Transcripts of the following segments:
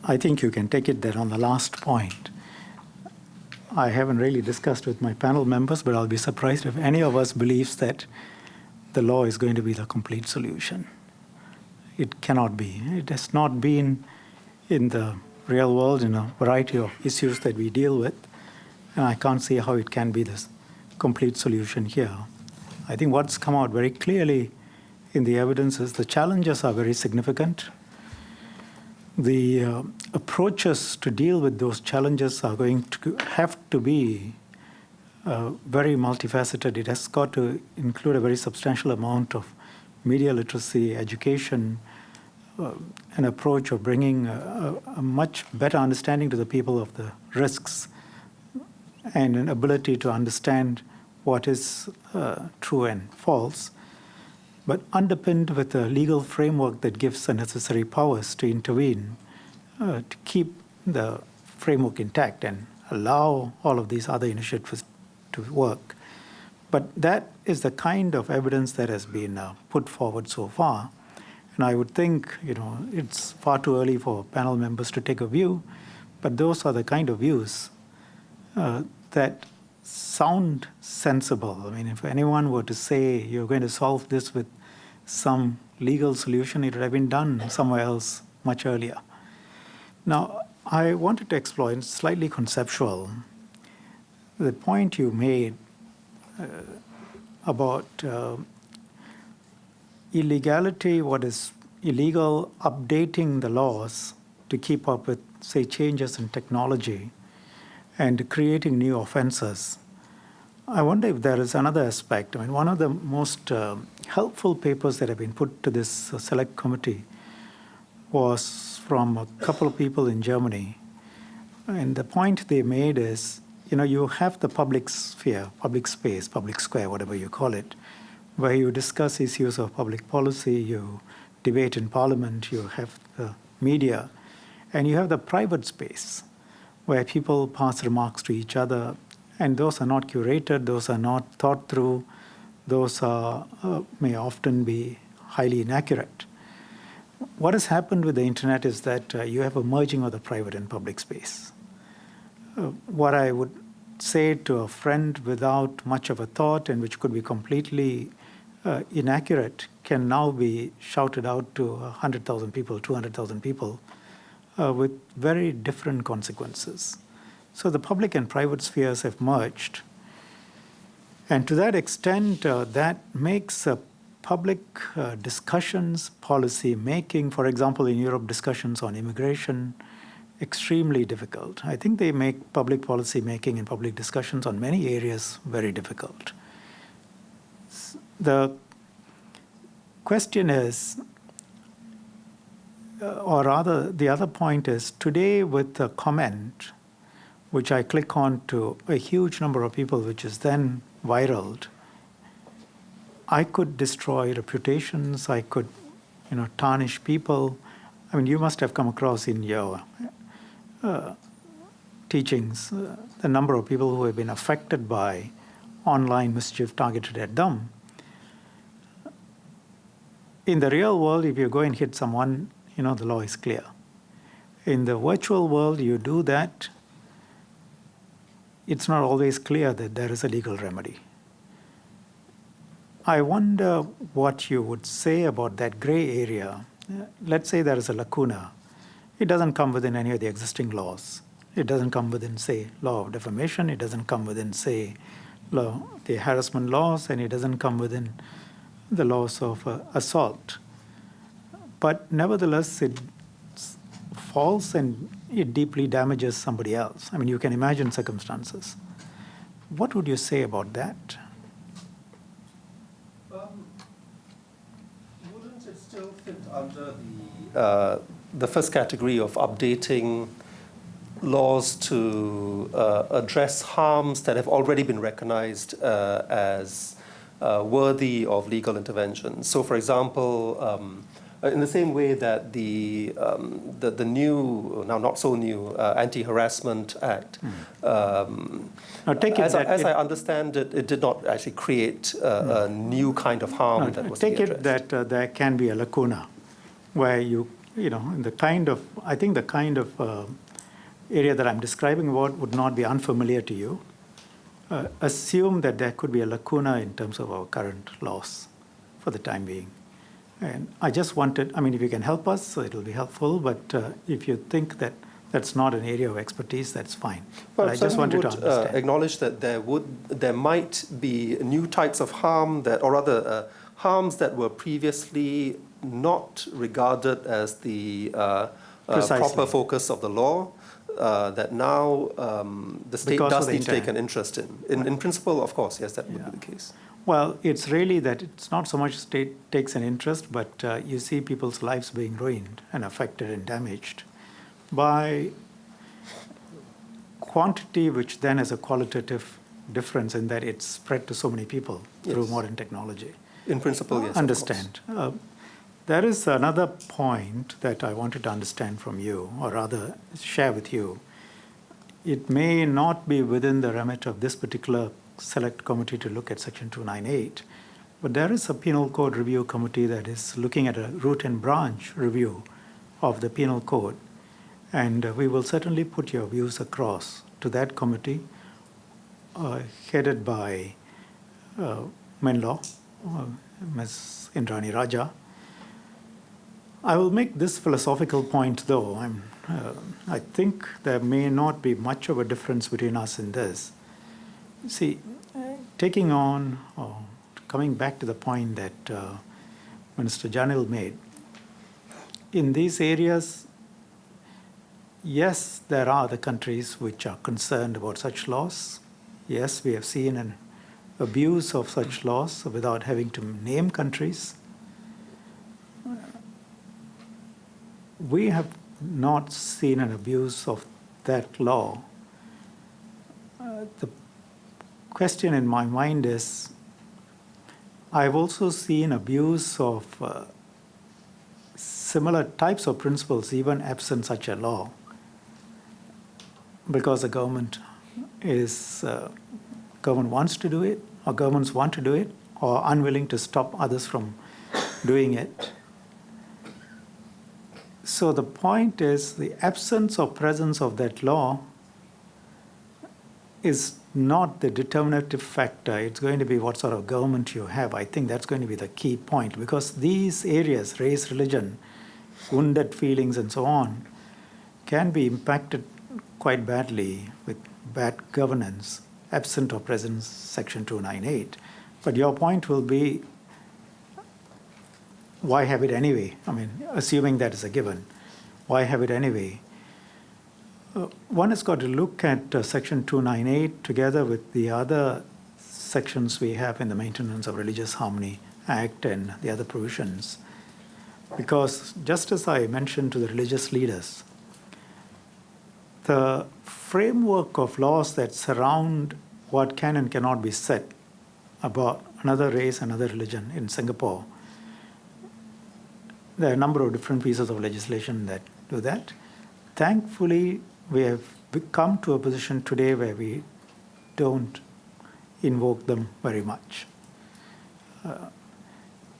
I think you can take it that on the last point, I haven't really discussed with my panel members, but I'll be surprised if any of us believes that the law is going to be the complete solution. It cannot be. It has not been in the real world in a variety of issues that we deal with, and I can't see how it can be this complete solution here. I think what's come out very clearly in the evidence is the challenges are very significant. The approaches to deal with those challenges are going to have to be very multifaceted. It has got to include a very substantial amount of media literacy, education, an approach of bringing a much better understanding to the people of the risks and an ability to understand what is true and false, but underpinned with a legal framework that gives the necessary powers to intervene, to keep the framework intact and allow all of these other initiatives to work. But that is the kind of evidence that has been put forward so far. And I would think, it's far too early for panel members to take a view, but those are the kind of views that sound sensible. I mean, if anyone were to say you're going to solve this with some legal solution, it would have been done somewhere else much earlier. Now, I wanted to explore, it's slightly conceptual, the point you made about illegality, what is illegal, updating the laws to keep up with, say, changes in technology and creating new offenses. I wonder if there is another aspect. I mean, one of the most helpful papers that have been put to this select committee was from a couple of people in Germany. And the point they made is, you have the public sphere, public space, public square, whatever you call it, where you discuss issues of public policy, you debate in parliament, you have the media, and you have the private space where people pass remarks to each other, and those are not curated, those are not thought through, those are, may often be highly inaccurate. What has happened with the internet is that you have a merging of the private and public space. What I would say to a friend without much of a thought and which could be completely inaccurate can now be shouted out to 100,000 people, 200,000 people with very different consequences. So the public and private spheres have merged. And to that extent, that makes public discussions, policy making, for example, in Europe, discussions on immigration, extremely difficult. I think they make public policy making and public discussions on many areas very difficult. The question is, or rather the other point is, today with a comment, which I click on to a huge number of people, which is then viraled, I could destroy reputations, I could tarnish people. I mean, you must have come across in your teachings the number of people who have been affected by online mischief targeted at them. In the real world, if you go and hit someone, the law is clear. In the virtual world, you do that, it's not always clear that there is a legal remedy. I wonder what you would say about that gray area. Let's say there is a lacuna. It doesn't come within any of the existing laws. It doesn't come within, say, law of defamation. It doesn't come within, say, the harassment laws, and it doesn't come within the laws of assault. But nevertheless, it's false and it deeply damages somebody else. I mean, you can imagine circumstances. What would you say about that? Wouldn't it still fit under the first category of updating laws to address harms that have already been recognized as worthy of legal intervention? So, for example, in the same way that the new, now not so new, Anti-Harassment Act, as I understand it, it did not actually create a new kind of harm that was take it that there can be a lacuna where you in the kind of, I think the kind of area that I'm describing about would not be unfamiliar to you. Assume that there could be a lacuna in terms of our current laws for the time being. And I just wanted, if you can help us, it'll be helpful, but if you think that that's not an area of expertise, that's fine. Well, but I just wanted to understand. Acknowledge that there might be new types of harm that, or rather, harms that were previously not regarded as the proper focus of the law, that now the state does need to take an interest in. In principle, of course, yes, that would be the case. Well, it's really that it's not so much state takes an interest, but you see people's lives being ruined and affected and damaged by quantity, which then has a qualitative difference in that it's spread to so many people through modern technology. In principle, yes. Understand. There is another point that I wanted to understand from you, or rather share with you. It may not be within the remit of this particular select committee to look at Section 298, but there is a Penal Code Review Committee that is looking at a root and branch review of the Penal Code. And we will certainly put your views across to that committee, headed by Menlaw, Ms. Indrani Raja. I will make this philosophical point, though. I think there may not be much of a difference between us in this. See, taking on, or coming back to the point that Minister Janil made, in these areas, yes, there are other countries which are concerned about such laws. Yes, we have seen an abuse of such laws without having to name countries. We have not seen an abuse of that law. The question in my mind is, I've also seen abuse of similar types of principles, even absent such a law, because the government wants to do it, or governments want to do it, or unwilling to stop others from doing it. So the point is, the absence or presence of that law is not the determinative factor. It's going to be what sort of government you have. I think that's going to be the key point, because these areas, race, religion, wounded feelings, and so on, can be impacted quite badly with bad governance, absent or present Section 298. But your point will be, why have it anyway? Assuming that is a given, why have it anyway? One has got to look at Section 298 together with the other sections we have in the Maintenance of Religious Harmony Act and the other provisions. Because just as I mentioned to the religious leaders, the framework of laws that surround what can and cannot be said about another race, another religion in Singapore, there are a number of different pieces of legislation that do that. Thankfully, we have come to a position today where we don't invoke them very much.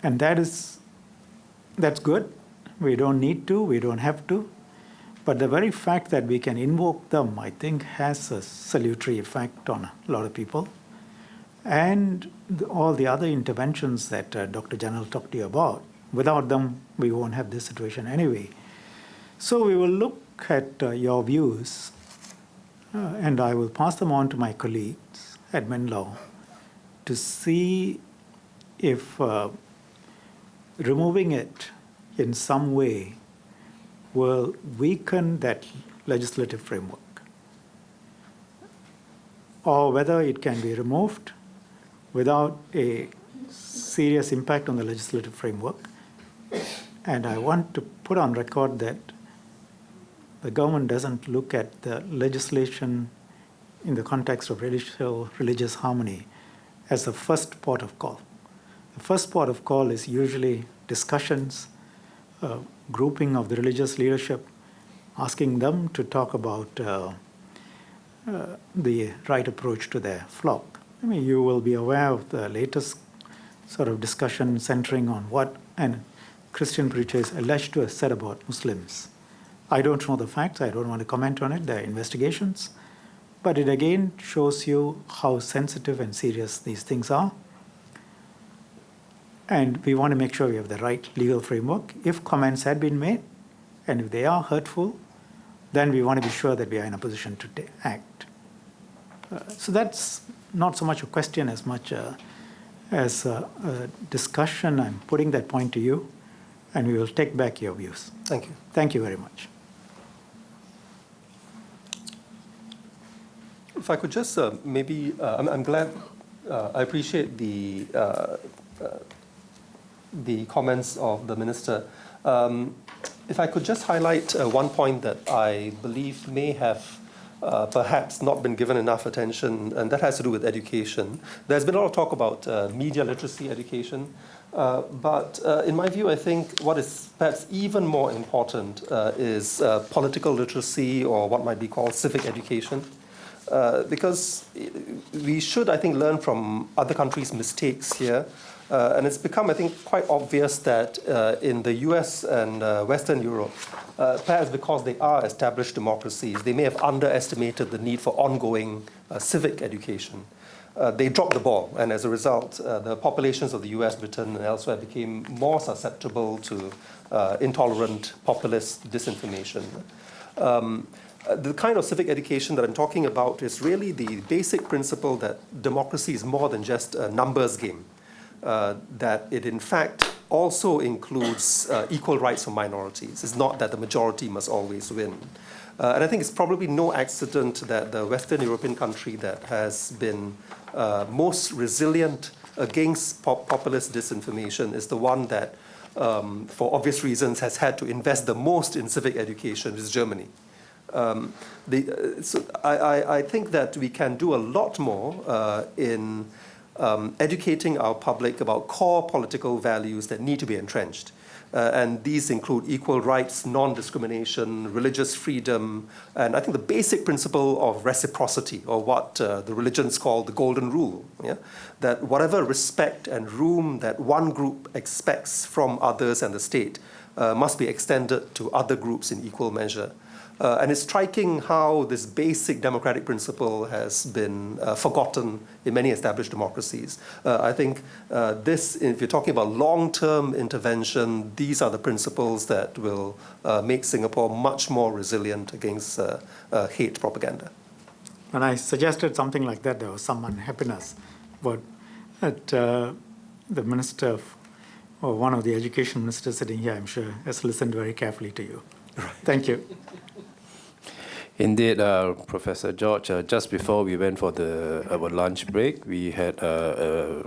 And that's good. We don't need to, we don't have to. But the very fact that we can invoke them, I think, has a salutary effect on a lot of people. And all the other interventions that Dr. Janil talked to you about, without them, we won't have this situation anyway. So we will look at your views, and I will pass them on to my colleagues at Menlaw to see if removing it in some way will weaken that legislative framework, or whether it can be removed without a serious impact on the legislative framework. And I want to put on record that the government doesn't look at the legislation in the context of religious harmony as the first port of call. The first port of call is usually discussions, grouping of the religious leadership, asking them to talk about the right approach to their flock. You will be aware of the latest sort of discussion centering on what, and Christian preacher is alleged to have said about Muslims. I don't know the facts. I don't want to comment on it. There are investigations. But it again shows you how sensitive and serious these things are. And we want to make sure we have the right legal framework. If comments had been made, and if they are hurtful, then we want to be sure that we are in a position to act. So that's not so much a question as much as a discussion. I'm putting that point to you, and we will take back your views. Thank you. Thank you very much. If I could just maybe, I'm glad, I appreciate the comments of the Minister. If I could just highlight one point that I believe may have perhaps not been given enough attention, and that has to do with education. There's been a lot of talk about media literacy education, but in my view, I think what is perhaps even more important is political literacy, or what might be called civic education. Because we should, I think, learn from other countries' mistakes here. And it's become, I think, quite obvious that in the US and Western Europe, perhaps because they are established democracies, they may have underestimated the need for ongoing civic education. They dropped the ball, and as a result, the populations of the US, Britain, and elsewhere became more susceptible to intolerant populist disinformation. The kind of civic education that I'm talking about is really the basic principle that democracy is more than just a numbers game. That it in fact also includes equal rights for minorities. It's not that the majority must always win. And I think it's probably no accident that the Western European country that has been most resilient against populist disinformation is the one that, for obvious reasons, has had to invest the most in civic education, is Germany. So I think that we can do a lot more in educating our public about core political values that need to be entrenched. And these include equal rights, non-discrimination, religious freedom, and I think the basic principle of reciprocity, or what the religions call the golden rule, yeah? That whatever respect and room that one group expects from others and the state must be extended to other groups in equal measure. And it's striking how this basic democratic principle has been forgotten in many established democracies. I think this, if you're talking about long-term intervention, these are the principles that will make Singapore much more resilient against hate propaganda. When I suggested something like that, there was some unhappiness. But the minister, or one of the education ministers sitting here, I'm sure, has listened very carefully to you. Right. Thank you. Indeed, Professor George, just before we went for our lunch break, we had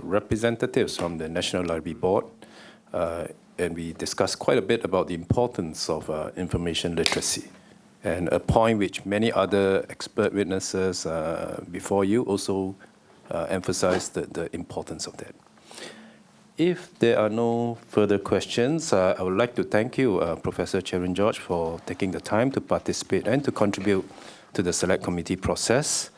representatives from the National Library Board, and we discussed quite a bit about the importance of information literacy, and a point which many other expert witnesses before you also emphasized the importance of that. If there are no further questions, I would like to thank you, Professor Cherian George, for taking the time to participate and to contribute to the Select Committee process.